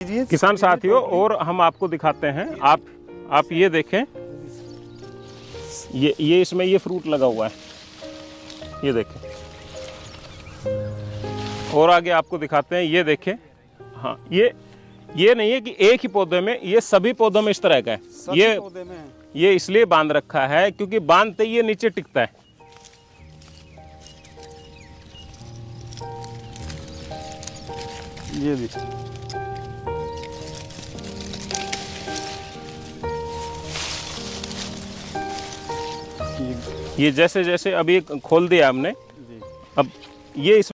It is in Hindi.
किसान साथियों, और हम आपको दिखाते हैं। आप ये देखें, ये इसमें ये फ्रूट लगा हुआ है, ये देखें। और आगे आपको दिखाते हैं, ये देखें। हाँ, ये नहीं है कि एक ही पौधे में, ये सभी पौधों में इस तरह का है। ये इसलिए बांध रखा है क्योंकि बांधते ये नीचे टिकता है। ये भी ये जैसे जैसे अभी खोल दिया हमने, अब ये इस